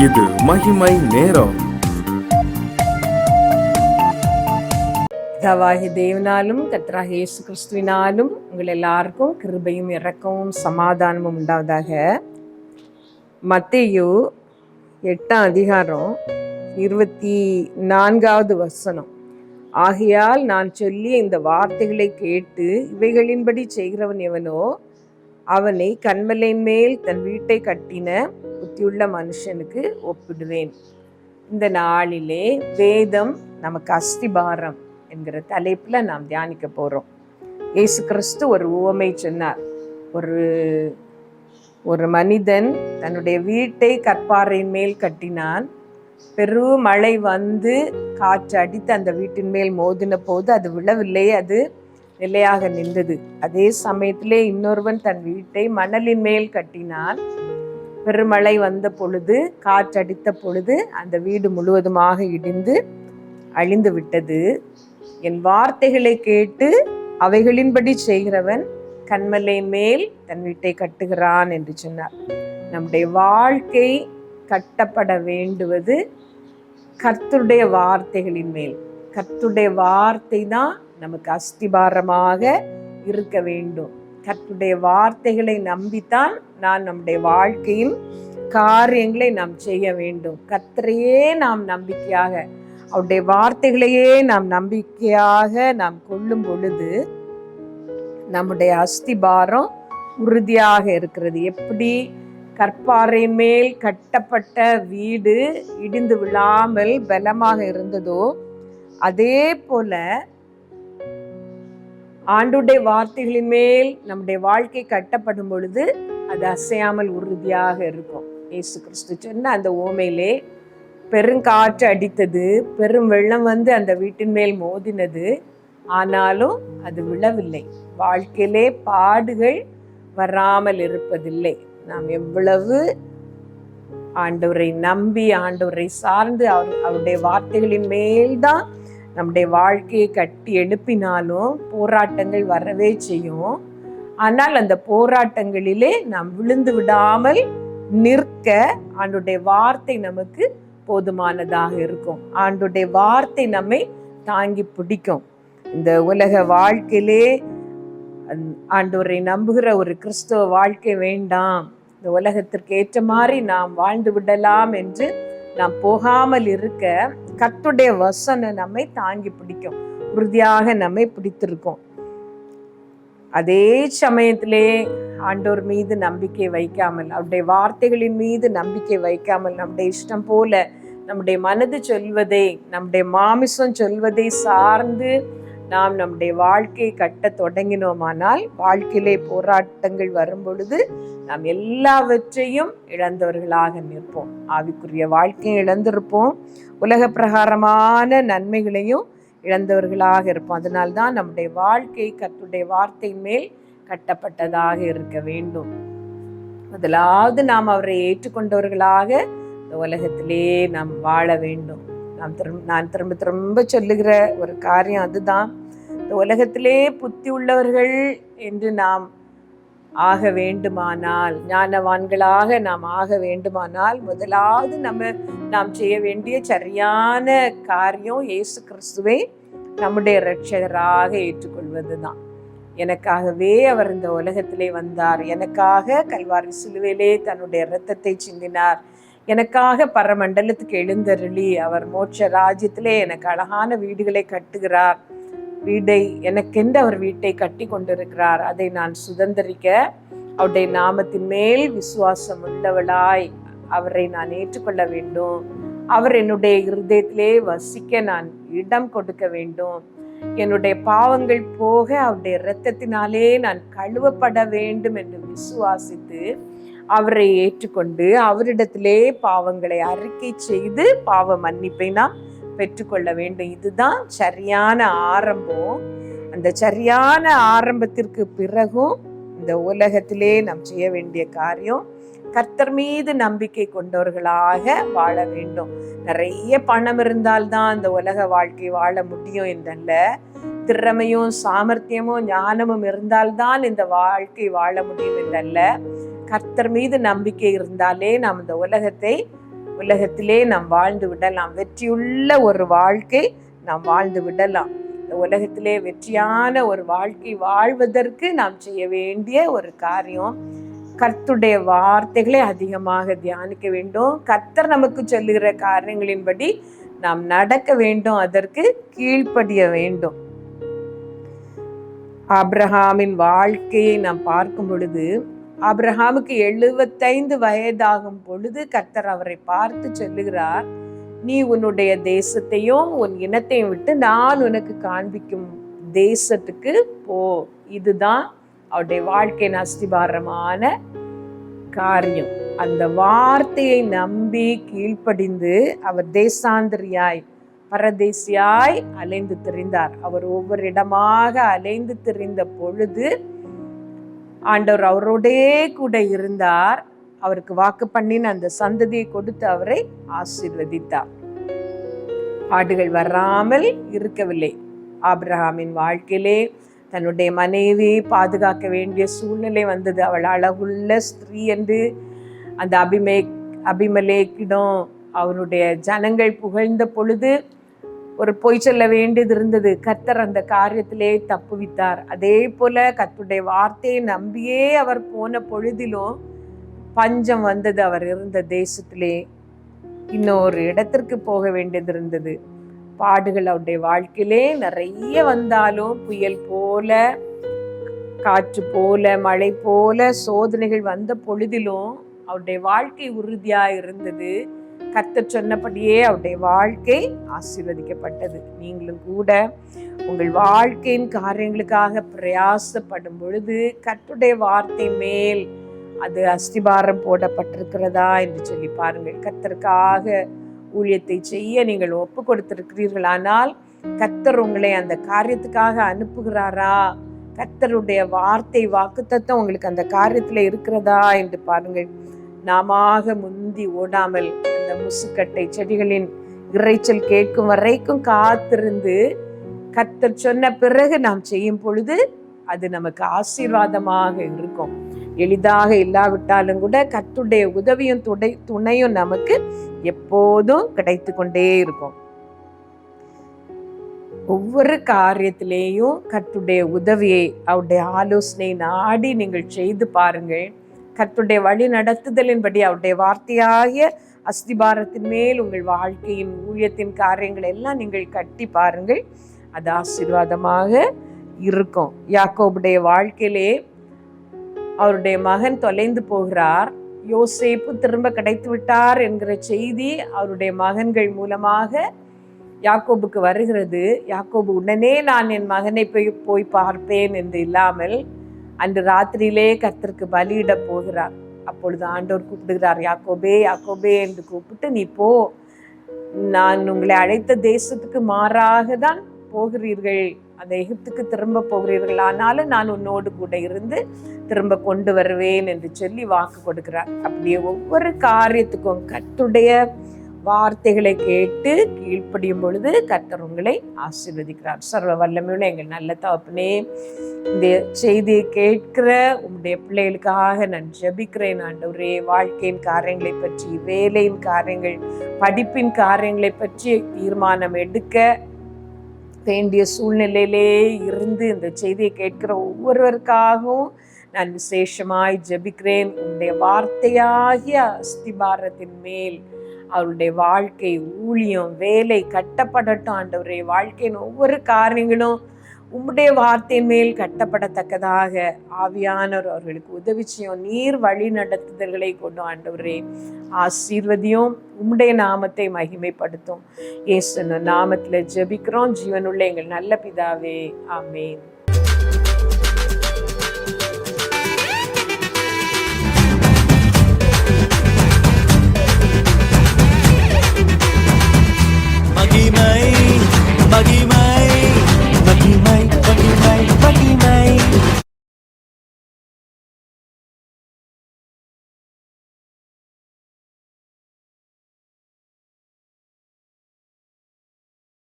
இது மகிமை நேரம். பிதாவாகிய தேவனாலும் கர்த்தராகிய இயேசு கிறிஸ்துவினாலும் உங்கள் எல்லாருக்கும் கிருபையும் இரக்கமும் சமாதானமும் உண்டாவதாக. மத்தேயு 8ஆம் அதிகாரம் 24வது வசனம். ஆகையால் நான் சொல்லிய இந்த வார்த்தைகளை கேட்டு இவைகளின்படி செய்கிறவன் எவனோ அவனை கன்மலையின் மேல் தன் வீட்டை கட்டின புத்தியுள்ள மனுஷனுக்கு ஒப்பிடுவேன். இந்த நாளிலே வேதம் நமக்கு அஸ்திபாரம் என்கிற தலைப்பில் நாம் தியானிக்க போகிறோம். இயேசு கிறிஸ்து ஒரு உவமை சொன்னார். ஒரு மனிதன் தன்னுடைய வீட்டை கற்பாறையின் மேல் கட்டினான். பெரும் மழை வந்து காற்று அடித்து அந்த வீட்டின் மேல் மோதின போது அது விழவில்லை, அது நிலையாக நின்றது. அதே சமயத்திலே இன்னொருவன் தன் வீட்டை மணலின் மேல் கட்டினான். பெருமழை வந்த பொழுது, காற்றடித்த பொழுது அந்த வீடு முழுவதுமாக இடிந்து அழிந்து விட்டது. என் வார்த்தைகளை கேட்டு அவைகளின்படி செய்கிறவன் கன்மலை மேல் தன் வீட்டை கட்டுகிறான் என்று சொன்னார். நம்முடைய வாழ்க்கை கட்டப்பட வேண்டுவது கர்த்தருடைய வார்த்தைகளின் மேல். கர்த்தருடைய வார்த்தை தான் நமக்கு அஸ்திபாரமாக இருக்க வேண்டும். கர்த்தருடைய வார்த்தைகளை நம்பித்தான் நம்முடைய வாழ்க்கையின் காரியங்களை நாம் செய்ய வேண்டும். கர்த்தரையே நாம் நம்பிக்கையாக, அவருடைய வார்த்தைகளையே நாம் நம்பிக்கையாக நாம் கொள்ளும் பொழுது நம்முடைய அஸ்திபாரம் உறுதியாக இருக்கிறது. எப்படி கற்பாறை மேல் கட்டப்பட்ட வீடு இடிந்து விழாமல் பலமாக இருந்ததோ, அதே போல ஆண்டுடைய வார்த்தைகளின் மேல் நம்முடைய வாழ்க்கை கட்டப்படும் பொழுது அது அசையாமல் உறுதியாக இருக்கும். இயேசு கிறிஸ்து சொன்ன அந்த ஓமையிலே பெருங்காற்று அடித்தது, பெரும் வெள்ளம் வந்து அந்த வீட்டின் மேல் மோதினது, ஆனாலும் அது விழவில்லை. வாழ்க்கையிலே பாடுகள் வராமல் இருப்பதில்லை. நாம் எவ்வளவு ஆண்டவரை நம்பி ஆண்டவரை சார்ந்து அவருடைய வார்த்தைகளின் மேல்தான் நம்முடைய வாழ்க்கையை கட்டி எழுப்பினாலும் போராட்டங்கள் வரவே செய்யும். ஆனால் அந்த போராட்டங்களிலே நாம் விழுந்து விடாமல் நிற்க ஆண்டுடைய வார்த்தை நமக்கு போதுமானதாக இருக்கும். ஆண்டுடைய வார்த்தை நம்மை தாங்கி பிடிக்கும். இந்த உலக வாழ்க்கையிலே ஆண்டவரை நம்புகிற ஒரு கிறிஸ்தவ வாழ்க்கை வேண்டாம், இந்த உலகத்திற்கு ஏற்ற மாதிரி நாம் வாழ்ந்து விடலாம் என்று நாம் போகாமல் இருக்க கர்த்தருடைய வசனம் நம்மை தாங்கி பிடிக்கும், உறுதியாக நம்மை பிடித்திருக்கும். அதே சமயத்திலே ஆண்டவர் மீது நம்பிக்கை வைக்காமல், அவருடைய வார்த்தைகளின் மீது நம்பிக்கை வைக்காமல், நம்முடைய இஷ்டம் போல நம்முடைய மனது சொல்வதை, நம்முடைய மாமிசம் சொல்வதை சார்ந்து நாம் நம்முடைய வாழ்க்கையை கட்ட தொடங்கினோமானால் வாழ்க்கையிலே போராட்டங்கள் வரும் பொழுது நாம் எல்லாவற்றையும் இழந்தவர்களாக நிற்போம். ஆவிக்குரிய வாழ்க்கையை இழந்திருப்போம், உலக பிரகாரமான நன்மைகளையும் இழந்தவர்களாக இருப்போம். அதனால்தான் நம்முடைய வாழ்க்கை கர்த்தருடைய வார்த்தையின் மேல் கட்டப்பட்டதாக இருக்க வேண்டும். முதலாவது நாம் அவரை ஏற்றுக்கொண்டவர்களாக இந்த உலகத்திலே நாம் வாழ வேண்டும். நான் திரும்ப திரும்ப சொல்லுகிற ஒரு காரியம் அதுதான். இந்த உலகத்திலே புத்தி உள்ளவர்கள் என்று நாம் ஆக வேண்டுமானால், ஞானவான்களாக நாம் ஆக வேண்டுமானால், முதலாவது நாம் செய்ய வேண்டிய சரியான காரியம் இயேசு கிறிஸ்துவை நம்முடைய இரட்சகராக ஏற்றுக்கொள்வது தான். எனக்காகவே அவர் இந்த உலகத்திலே வந்தார், எனக்காக கல்வாரி சிலுவையிலே தன்னுடைய இரத்தத்தை சிந்தினார், எனக்காக பரமண்டலத்துக்கு எழுந்தருளி அவர் மோட்ச ராஜ்யத்திலே எனக்கு அழகான வீடுகளை கட்டுகிறார், எனக்கென்று அவர் வீட்டை கட்டி கொண்டிருக்கிறார். அதை நான் சுதந்திரிக்க அவருடைய நாமத்தின் மேல் விசுவாசம் உள்ளவளாய் அவரை நான் ஏற்றுக்கொள்ள வேண்டும். அவர் என்னுடைய இருதயத்திலே வசிக்க நான் இடம் கொடுக்க வேண்டும். என்னுடைய பாவங்கள் போக அவருடைய இரத்தத்தினாலே நான் கழுவப்பட வேண்டும் என்று விசுவாசித்து அவரை ஏற்றுக்கொண்டு அவரிடத்திலே பாவங்களை அறிக்கை செய்து பாவ மன்னிப்பை நாம் பெற்றுக்கொள்ள வேண்டும். இதுதான் சரியான ஆரம்பம். அந்த சரியான ஆரம்பத்திற்கு பிறகும் இந்த உலகத்திலே நாம் செய்ய வேண்டிய காரியம் கர்த்தர் மீது நம்பிக்கை கொண்டவர்களாக வாழ வேண்டும். நிறைய பணம் இருந்தால்தான் இந்த உலக வாழ்க்கை வாழ முடியும் என்றல்ல, திறமையும் சாமர்த்தியமும் ஞானமும் இருந்தால்தான் இந்த வாழ்க்கை வாழ முடியும் என்றல்ல. கர்த்தர் மீது நம்பிக்கை இருந்தாலே நாம் இந்த உலகத்தை உலகத்திலே நாம் வாழ்ந்து விடலாம். வெற்றியுள்ள ஒரு வாழ்க்கை நாம் வாழ்ந்து விடலாம். இந்த உலகத்திலே வெற்றியான ஒரு வாழ்க்கை வாழ்வதற்கு நாம் செய்ய வேண்டிய ஒரு காரியம், கர்த்தருடைய வார்த்தைகளை அதிகமாக தியானிக்க வேண்டும். கர்த்தர் நமக்கு சொல்லுகிற காரியங்களின்படி நாம் நடக்க வேண்டும், அதற்கு கீழ்ப்படிய வேண்டும். ஆபிரகாமின் வாழ்க்கையை நாம் பார்க்கும் பொழுது, ஆபிரகாமுக்கு 75 வயதாகும் பொழுது கர்த்தர் அவரை பார்த்து சொல்லுகிறார், நீ உன்னுடைய தேசத்தையும் உன் இனத்தையும் விட்டு நான் உனக்கு காண்பிக்கும் தேசத்துக்கு போ. இதுதான் அவருடைய வாழ்க்கையின் அஸ்திபாரமான காரியம். அந்த வார்த்தையை நம்பி கீழ்ப்படிந்து அவர் தேசாந்திரியாய் பரதேசியாய் அலைந்து திரிந்தார். அவர் ஒவ்வொரு இடமாக அலைந்து திரிந்த பொழுது ஆண்டவர் அவரோடே கூட இருந்தார். அவருக்கு வாக்கு பண்ணின அந்த சந்ததியை கொடுத்து அவரை ஆசீர்வதித்தார். பாடுகள் வராமல் இருக்கவில்லை. ஆபிரகாமின் வாழ்க்கையிலே தன்னுடைய மனைவியை பாதுகாக்க வேண்டிய சூழ்நிலை வந்தது. அவள் அழகுள்ள ஸ்திரீ என்று அந்த அபிமெலேக்கிடம் அவனுடைய ஜனங்கள் புகழ்ந்த பொழுது ஒரு பொய் சொல்ல வேண்டியது இருந்தது. கர்த்தர் அந்த காரியத்திலே தப்புவித்தார். அதே போல கர்த்தருடைய வார்த்தையை நம்பியே அவர் போன பொழுதிலும் பஞ்சம் வந்தது. அவர் இருந்த தேசத்திலே இன்னொரு இடத்திற்கு போக வேண்டியது இருந்தது. பாடுகள் அவருடைய வாழ்க்கையிலே நிறைய வந்தாலும், புயல் போல, காற்று போல, மழை போல சோதனைகள் வந்த பொழுதிலும் அவருடைய வாழ்க்கை உறுதியாக இருந்தது. கர்த்தர் சொன்னபடியே அவருடைய வாழ்க்கை ஆசீர்வதிக்கப்பட்டது. நீங்களும் கூட உங்கள் வாழ்க்கையின் காரியங்களுக்காக பிரயாசப்படும் பொழுது கர்த்தருடைய வார்த்தை மேல் அது அஸ்திபாரம் போடப்பட்டிருக்கிறதா என்று சொல்லி பாருங்கள். கர்த்தருக்காக ஊழியத்தை செய்ய நீங்கள் ஒப்பு கொடுத்திருக்கிறீர்களானால் கர்த்தர் உங்களை அந்த காரியத்துக்காக அனுப்புகிறாரா? கர்த்தருடைய வார்த்தை வாக்குத்தத்தம் உங்களுக்கு அந்த காரியத்துல இருக்கிறதா என்று பாருங்கள். நாமாக முந்தி ஓடாமல் அந்த முசுக்கட்டை செடிகளின் இறைச்சல் கேட்கும் வரைக்கும் காத்திருந்து கர்த்தர் சொன்ன பிறகு நாம் செய்யும் பொழுது அது நமக்கு ஆசீர்வாதமாக இருக்கும். எளிதாக இல்லாவிட்டாலும் கூட கர்த்தருடைய உதவியும் துணையும் நமக்கு எப்போதும் கிடைத்து கொண்டே இருக்கும். ஒவ்வொரு காரியத்திலேயும் கர்த்தருடைய உதவியை அவருடைய ஆலோசனை நாடி நீங்கள் செய்து பாருங்கள். கர்த்தருடைய வழி நடத்துதலின்படி அவருடைய வார்த்தையாகிய அஸ்திபாரத்தின் மேல் உங்கள் வாழ்க்கையின் ஊழியத்தின் காரியங்கள் எல்லாம் நீங்கள் கட்டி பாருங்கள். அது ஆசீர்வாதமாக இருக்கும். யாக்கோபுடைய வாழ்க்கையிலே அவருடைய மகன் தொலைந்து போகிறார். யோசேப்பு திரும்ப கிடைத்து விட்டார் என்கிற செய்தி அவருடைய மகன்கள் மூலமாக யாக்கோபுக்கு வருகிறது. யாக்கோபு உடனே நான் என் மகனை போய் பார்ப்பேன் என்று இல்லாமல் அன்று ராத்திரியிலே கர்த்தருக்கு பலியிட போகிறார். அப்பொழுது ஆண்டவர் கூப்பிடுகிறார், யாக்கோபே யாக்கோபே என்று கூப்பிட்டு, நீ போ, நான் உங்களை அழைத்த தேசத்துக்கு மாறாக தான் போகிறீர்கள், அந்த எகிப்துக்கு திரும்ப போகிறீர்கள், ஆனாலும் நான் உன்னோடு கூட இருந்து திரும்ப கொண்டு வருவேன் என்று சொல்லி வாக்கு கொடுக்கிறார். அப்படியே ஒவ்வொரு காரியத்துக்கும் கர்த்தருடைய வார்த்தைகளை கேட்டு கீழ்ப்படியும் பொழுது கர்த்தர் உங்களை ஆசீர்வதிக்கிறார். சர்வ வல்லமையுள்ள எங்கள் நல்ல தகப்பனே, இந்த செய்தியை கேட்கிற உங்களுடைய பிள்ளைகளுக்காக நான் ஜெபிக்கிறேன். ஆண்டவரே, வாழ்க்கையின் காரியங்களை பற்றி, வேலையின் காரியங்கள், படிப்பின் காரியங்களை பற்றி தீர்மானம் எடுக்க வேண்டிய சூழ்நிலையிலே இருந்து இந்த செய்தியை கேட்கிற ஒவ்வொருவருக்காகவும் நான் விசேஷமாய் ஜெபிக்கிறேன். உங்களுடைய வார்த்தையாகிய அஸ்திபாரத்தின் மேல் அவருடைய வாழ்க்கை, ஊழியம், வேலை கட்டப்படட்டும். ஆண்டவரே, வாழ்க்கையின் ஒவ்வொரு காரியங்களும் உம்முடைய வார்த்தையின் மேல் கட்டப்படத்தக்கதாக ஆவியானவர் அவர்களுக்கு உதவி செய்யும். நீர் வழி நடத்துதல்களை கொண்டு ஆண்டவரே ஆசீர்வதியும். உம்முடைய நாமத்தை மகிமைப்படுத்தும். இயேசு நாமத்தில் ஜெபிக்கிறோம் ஜீவனுள்ள எங்கள் நல்ல பிதாவே, ஆமென். மகிமை